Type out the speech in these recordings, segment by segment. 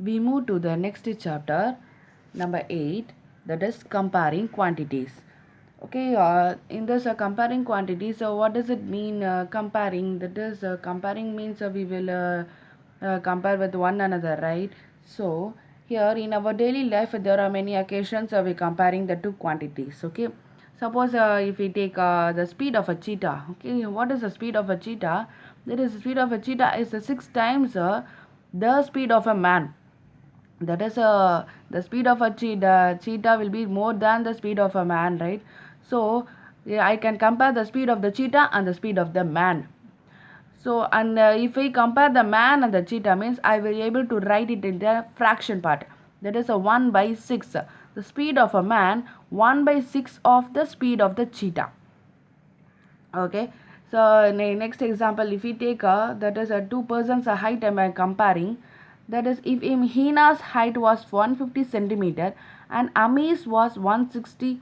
we move to the next chapter, number 8, that is comparing quantities. Okay, in this comparing quantities, what does it mean comparing? That is, comparing means we will compare with one another, right? So, here in our daily life, there are many occasions we comparing the two quantities, okay? Suppose if we take the speed of a cheetah, okay, what is the speed of a cheetah? That is, the speed of a cheetah is 6 times the speed of a man. That is the speed of a cheetah will be more than the speed of a man, right? So yeah, I can compare the speed of the cheetah and the speed of the man. So and if we compare the man and the cheetah, means I will be able to write it in the fraction part. That is a 1 by 6, the speed of a man 1 by 6 of the speed of the cheetah. Okay, so next example, if we take that is a two persons height am I comparing. That is, if Hina's height was 150 centimeter and Ami's was 100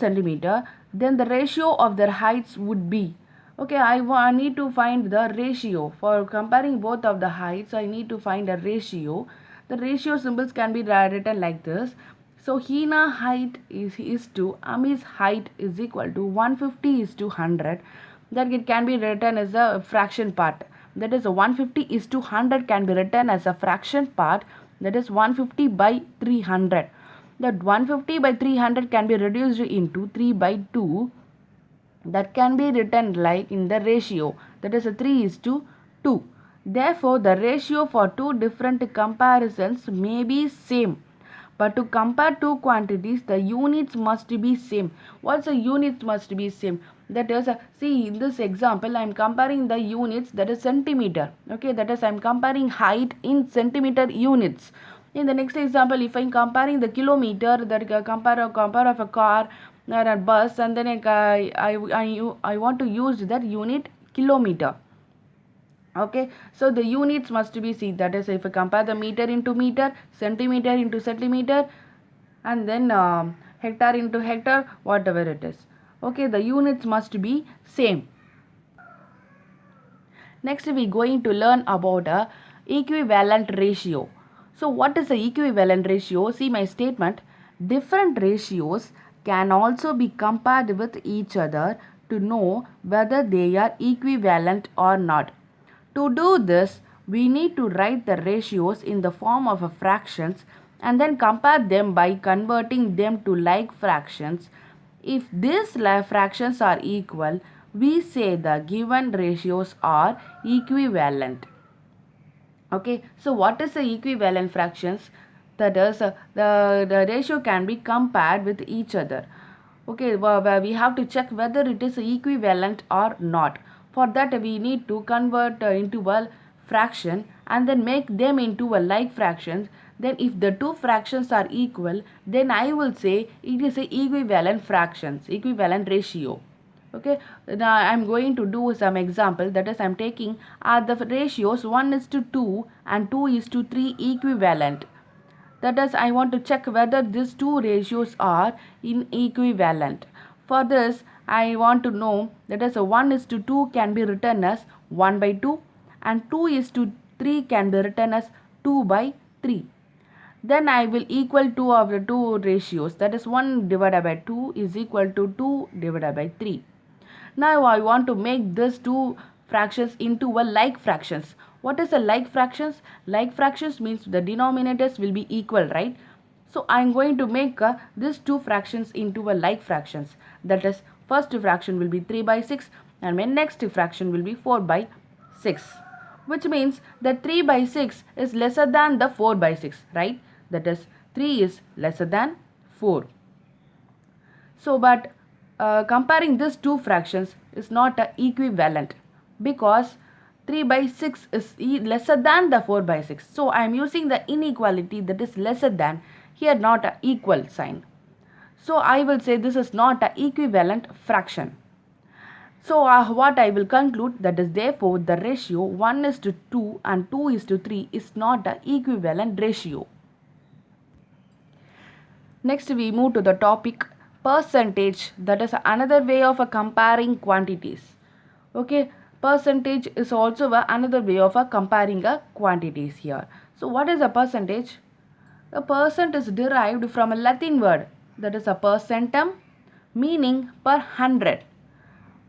centimeter, then the ratio of their heights would be, okay, I need to find the ratio for comparing both of the heights. I need to find a ratio. The ratio symbols can be written like this. So Hina height is to Ami's height is equal to 150 is to 100. That it can be written as a fraction part. That is, a 150 is to 100 can be written as a fraction part. That is 150 by 300. That 150 by 300 can be reduced into 3 by 2. That can be written like in the ratio. That is a 3 is to 2. Therefore, the ratio for two different comparisons may be same. But to compare two quantities, the units must be same. What's the units must be same? That is, see in this example, I am comparing the units, that is centimeter. Okay, that is I am comparing height in centimeter units. In the next example, if I am comparing the kilometer, that compare of a car or a bus, and then I want to use that unit kilometer. Okay, so the units must be seen. That is, if I compare the meter into meter, centimeter into centimeter, and then hectare into hectare, whatever it is. Okay, the units must be same. Next, we going to learn about a equivalent ratio. So what is the equivalent ratio? See my statement. Different ratios can also be compared with each other to know whether they are equivalent or not. To do this, we need to write the ratios in the form of fractions and then compare them by converting them to like fractions. If these fractions are equal, we say the given ratios are equivalent. Okay, so what is the equivalent fractions? That is, the ratio can be compared with each other. Okay, well, we have to check whether it is equivalent or not. For that, we need to convert into a fraction and then make them into a like fractions. Then if the two fractions are equal, then I will say it is a equivalent fractions, equivalent ratio. Okay, now I'm going to do some example. That is, I'm taking the ratios 1 is to 2 and 2 is to 3 equivalent. That is, I want to check whether these two ratios are in equivalent. For this, I want to know that is, 1 is to 2 can be written as 1 by 2 and 2 is to 3 can be written as 2 by 3. Then I will equal 2 of the two ratios. That is, 1 divided by 2 is equal to 2 divided by 3. Now I want to make these two fractions into a like fractions. What is a like fractions? Like fractions means the denominators will be equal, right? So I am going to make these two fractions into a like fractions. That is, first fraction will be 3 by 6 and my next fraction will be 4 by 6. Which means that 3 by 6 is lesser than the 4 by 6, right? That is, 3 is lesser than 4. So, but comparing these two fractions is not equivalent because 3 by 6 is lesser than the 4 by 6. So, I am using the inequality, that is lesser than, here not a equal sign. So, I will say this is not an equivalent fraction. So, what I will conclude, that is therefore the ratio 1 is to 2 and 2 is to 3 is not an equivalent ratio. Next, we move to the topic percentage. That is another way of comparing quantities. Okay, Percentage is also another way of comparing quantities here. So what is a percentage? A percent is derived from a Latin word, that is a percentum, meaning per hundred.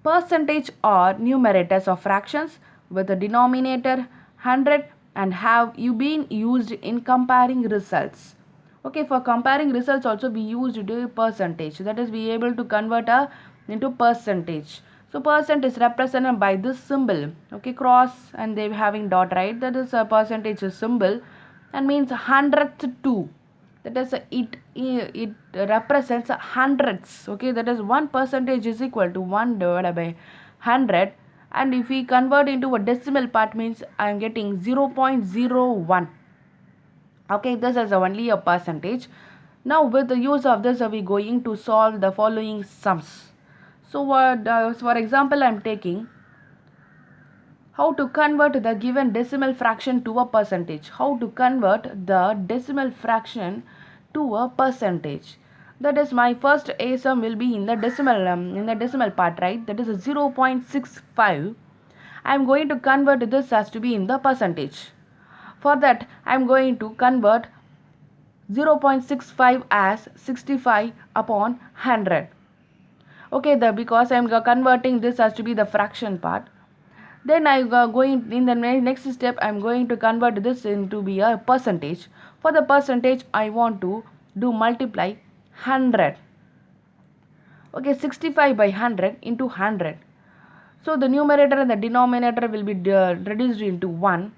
Percentage are numerators of fractions with a denominator 100 and have you been used in comparing results. Okay, for comparing results also we used the percentage, that is we able to convert into percentage. So percent is represented by this symbol, okay, cross and they having dot, right? That is a percentage symbol and means hundredth to, that is it represents hundreds. Okay, that is 1% is equal to 1 divided by 100, and if we convert into a decimal part means I am getting 0.01. Okay, this is only a percentage. Now with the use of this we are going to solve the following sums. So what for example I am taking how to convert the given decimal fraction to a percentage. How to convert the decimal fraction to a percentage. That is my first a sum will be in the decimal part, right? That is a 0.65. I am going to convert this as to be in the percentage. For that I am going to convert 0.65 as 65 upon 100. Okay, because I am converting this as to be the fraction part. Then I going in the next step I am going to convert this into be a percentage. For the percentage I want to do multiply 100. Okay, 65 by 100 into 100. So the numerator and the denominator will be reduced into 1.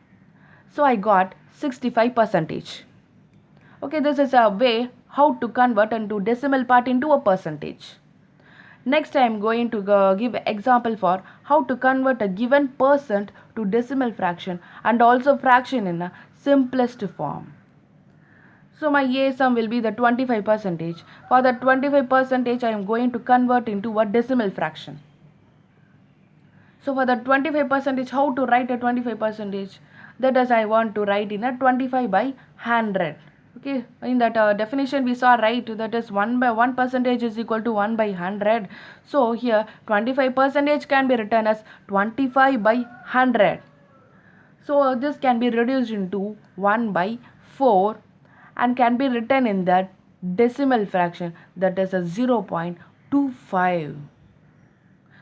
So I got 65 percentage. Okay, this is a way how to convert into decimal part into a percentage. Next I am going to give example for how to convert a given percent to decimal fraction and also fraction in a simplest form. So my A sum will be the 25 percentage. For the 25 percentage I am going to convert into a decimal fraction. So for the 25 percentage, how to write a 25 percentage? That is I want to write in a 25 by 100. Okay, in that definition we saw, right, that is 1 by 1 percentage is equal to 1 by 100. So here 25 percentage can be written as 25 by 100. So this can be reduced into 1 by 4 and can be written in that decimal fraction, that is a 0.25.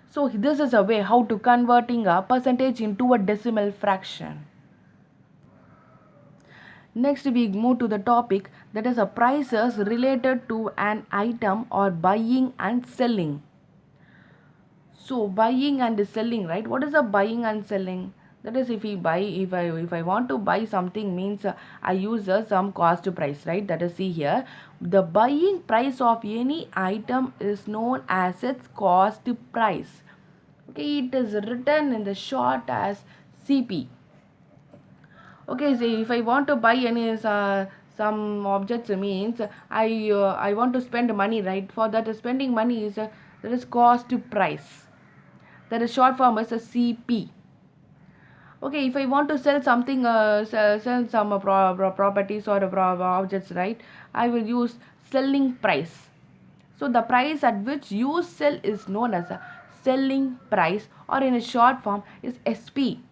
So this is a way how to converting a percentage into a decimal fraction. Next we move to the topic, that is a prices related to an item or buying and selling. So buying and selling, right? What is a buying and selling? That is if I want to buy something means I use some cost price, right? That is, see here, the buying price of any item is known as its cost price. Okay, it is written in the short as CP. Okay, so if I want to buy any some objects means I want to spend money, right? For that spending money is that is cost price. That is short form is a CP. Okay, if I want to sell something, sell some properties or objects, right? I will use selling price. So the price at which you sell is known as a selling price, or in a short form is SP.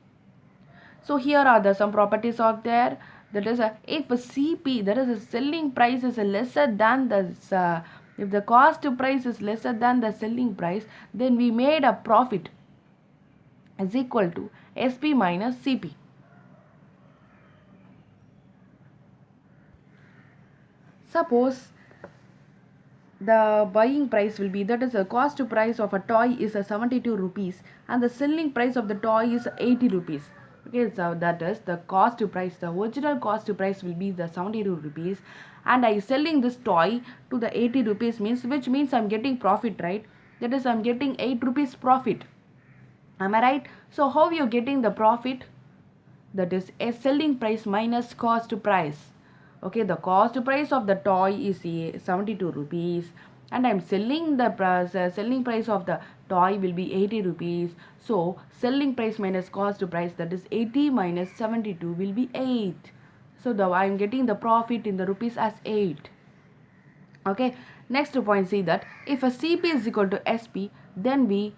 So here are the some properties of there. That is if a CP, that is a selling price, is lesser than the if the cost price is lesser than the selling price, then we made a profit is equal to SP minus CP. Suppose the buying price will be, that is the cost price of a toy is a 72 rupees and the selling price of the toy is 80 rupees. Okay, so that is the cost price, the original cost price will be the 72 rupees and I selling this toy to the 80 rupees means, which means I'm getting profit, right? That is I'm getting 8 rupees profit. Am I right? So how you getting the profit? That is a selling price minus cost price. Okay, the cost price of the toy is 72 rupees and I'm selling the selling price of the toy will be 80 rupees. So selling price minus cost price, that is 80 minus 72 will be 8. So I'm getting the profit in the rupees as 8. Okay, next point, see that if a CP is equal to SP, then we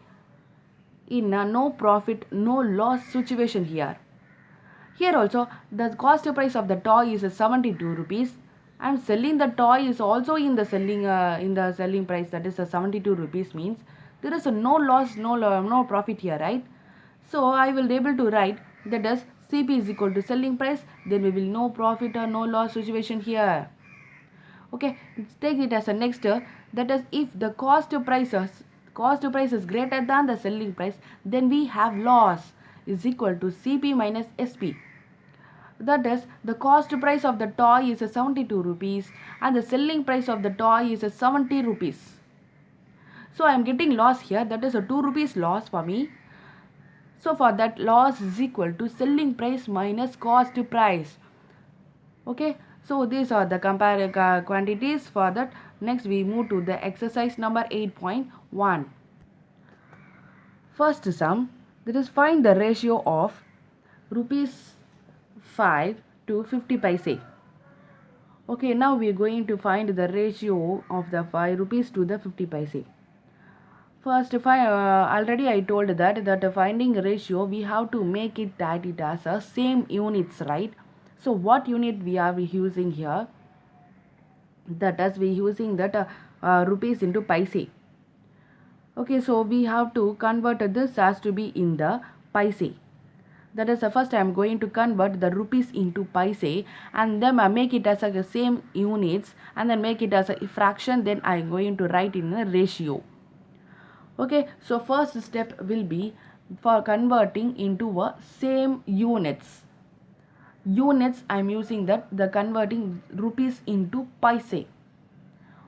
in a no profit, no loss situation here. Here also the cost price of the toy is 72 rupees. I am selling the toy is also in the selling price, that is 72 rupees, means there is a no loss, no profit here, right? So I will be able to write that as CP is equal to selling price, then we will no profit or no loss situation here. Okay, let's take it as a next, that is if the cost price is greater than the selling price, then we have loss is equal to CP minus SP. That is the cost price of the toy is 72 rupees and the selling price of the toy is 70 rupees. So I am getting loss here, that is a 2 rupees loss for me. So for that, loss is equal to selling price minus cost price. Okay, so these are the quantities for that. Next we move to the exercise number 8.1. First sum, that is find the ratio of rupees 5 to 50 paise. Okay, now we are going to find the ratio of the 5 rupees to the 50 paise. First, if already I told that finding ratio, we have to make it that it has a same units, right? So what unit we are using here? That is we using that rupees into paise. Okay, so we have to convert this as to be in the paise. That is first I am going to convert the rupees into paise and then I make it as the same units and then make it as a fraction, then I am going to write in a ratio. Okay, so first step will be for converting into a same units. Units I am using that the converting rupees into paise.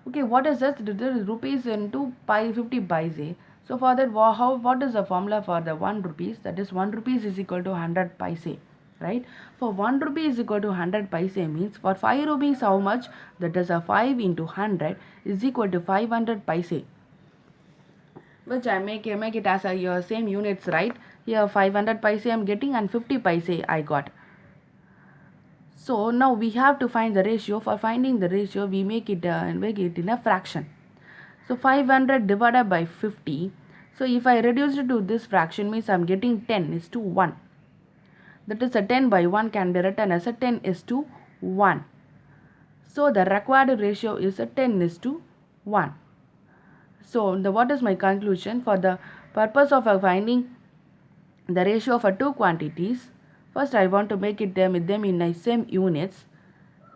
Okay, what is this? This is rupees into 50 paise. So for that, what is the formula for the 1 rupees? That is 1 rupees is equal to 100 paise, right? For 1 rupee is equal to 100 paise means for 5 rupees how much? That is a 5 into 100 is equal to 500 paise. Which I make it as a same units, right? Here 500 paise I am getting and 50 paise I got. So now we have to find the ratio. For finding the ratio, we make it in a fraction. So 500 divided by 50. So if I reduce it to this fraction means I am getting 10 is to 1. That is a 10 by 1 can be written as a 10 is to 1. So the required ratio is a 10 is to 1. So what is my conclusion? For the purpose of finding the ratio for two quantities, first I want to make it them in the same units.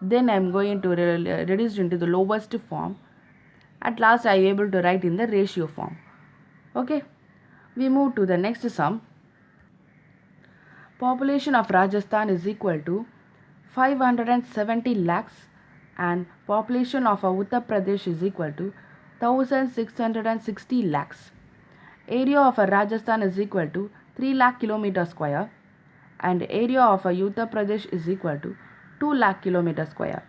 Then I am going to reduce into the lowest form. At last I am able to write in the ratio form. Okay, we move to the next sum. Population of Rajasthan is equal to 570 lakhs and population of Uttar Pradesh is equal to 1660 lakhs. Area of Rajasthan is equal to 3 lakh kilometer square and area of Uttar Pradesh is equal to 2 lakh kilometer square.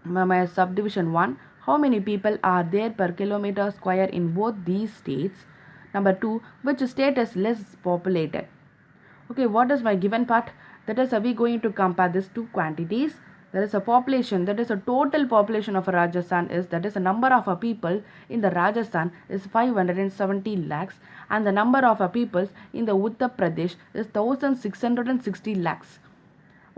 My subdivision 1, how many people are there per kilometer square in both these states? Number 2, which state is less populated? Okay, what is my given part? That is, are we going to compare these two quantities? There is a population, that is a total population of Rajasthan is, that is a number of people in the Rajasthan is 570 lakhs and the number of people in the Uttar Pradesh is 1660 lakhs.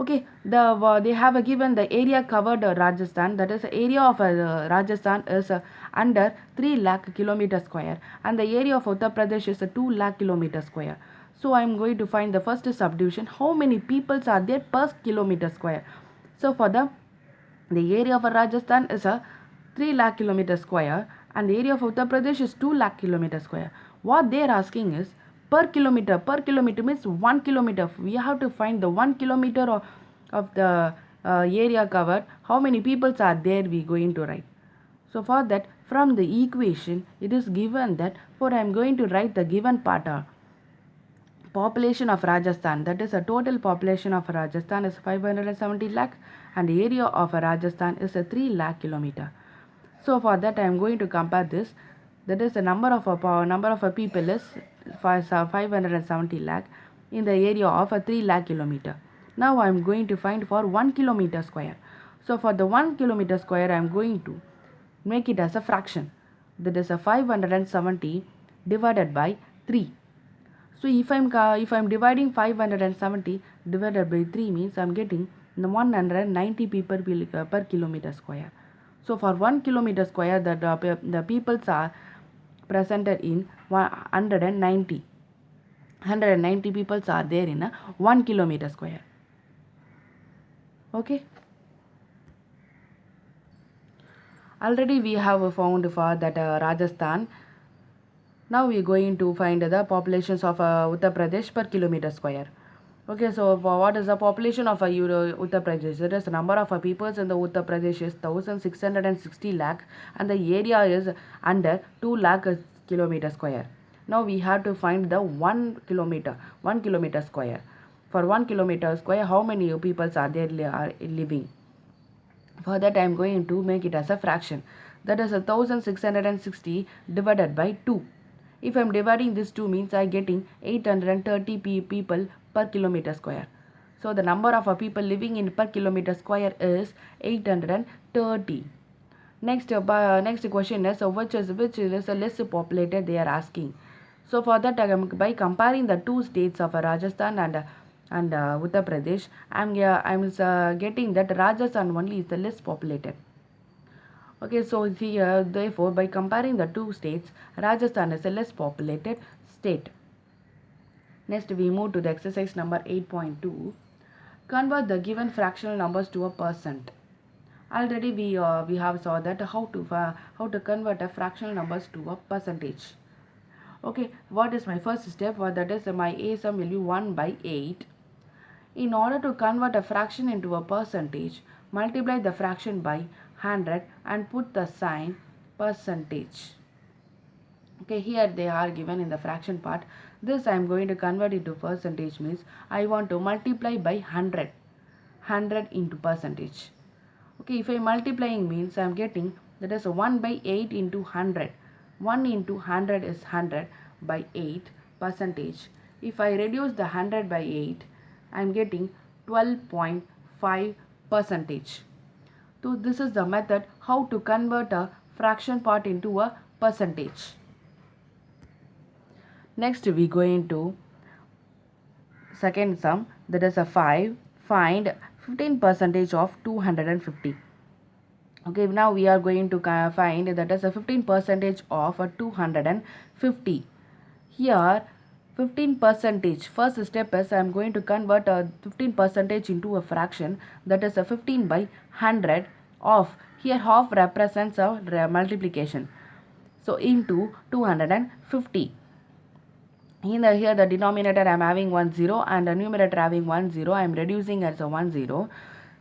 Okay, they have given the area covered Rajasthan, that is the area of Rajasthan is under 3 lakh kilometer square and the area of Uttar Pradesh is 2 lakh kilometer square. So I am going to find the first subdivision, how many peoples are there per kilometer square. So for the area of Rajasthan is a 3 lakh kilometer square and the area of Uttar Pradesh is 2 lakh kilometer square. What they are asking is per kilometer means 1 kilometer. We have to find the 1 kilometer of the area covered, how many peoples are there we going to write. So for that, from the equation it is given that, for I am going to write the given part population of Rajasthan, that is a total population of Rajasthan is 570 lakh and area of Rajasthan is a 3 lakh kilometer. So for that I am going to compare this, that is the number of people is 570 lakh in the area of a 3 lakh kilometer. Now I am going to find for 1 kilometer square. So for the 1 kilometer square I am going to make it as a fraction, that is a 570 divided by 3. So if I'm dividing 570 divided by 3 means I'm getting 190 people per kilometer square. So for 1 kilometer square, the peoples are presented in 190. 190 peoples are there in a 1 kilometer square. Okay. Already we have found for that Rajasthan. Now we are going to find the populations of Uttar Pradesh per kilometer square. Okay, so what is the population of Uttar Pradesh? It is the number of peoples in the Uttar Pradesh is 1660 lakh and the area is under 2 lakh kilometer square. Now we have to find the 1 kilometer square. For 1 kilometer square, how many peoples are there are living? For that I am going to make it as a fraction. That is 1660 divided by 2. If I am dividing this 2 means I am getting 830 people per kilometer square. So the number of people living in per kilometer square is 830. Next question is which is less populated they are asking. So for that by comparing the two states of Rajasthan and Uttar Pradesh, I'm getting that Rajasthan only is the less populated. Okay, so here therefore by comparing the two states, Rajasthan is a less populated state. Next we move to the exercise number 8.2. Convert the given fractional numbers to a percent. Already we have saw that how to convert a fractional numbers to a percentage. Okay, what is my first step? Well, that is my a sum value 1 by 8. In order to convert a fraction into a percentage, multiply the fraction by 100 and put the sign percentage. Okay, here they are given in the fraction part. This I am going to convert it to percentage means I want to multiply by 100. 100 into percentage. Okay, if I am multiplying means I am getting that is 1 by 8 into 100. 1 into 100 is 100 by 8 percentage. If I reduce the 100 by 8, I am getting 12.5 percentage. So this is the method how to convert a fraction part into a percentage. Next we go into second sum, that is a 5. Find 15 percentage of 250. Okay, now we are going to find that is a 15 percentage of a 250. Here 15 percentage, first step is I am going to convert a 15 percentage into a fraction, that is a 15 by 100 of, here half represents a multiplication, so into 250. Here the denominator I am having 10 and the numerator having 10. I am reducing as a 10.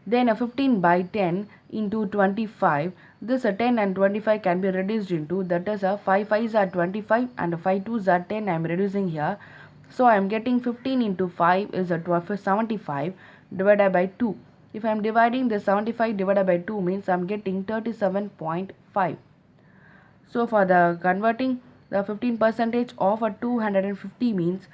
Then a 15 by 10 into 25. This 10 and 25 can be reduced into, that is a 5 5s are 25 and 5 2s are 10. I am reducing here. So I am getting 15 into 5 is a 75 divided by 2. If I am dividing the 75 divided by 2 means I am getting 37.5. So for the converting the 15 percentage of a 250 means,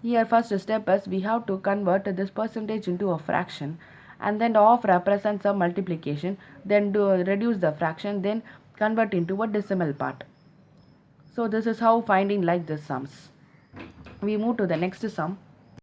here first step is we have to convert this percentage into a fraction, and then the of represents a multiplication, then reduce the fraction, then convert into a decimal part. So this is how finding like this sums. We move to the next sum.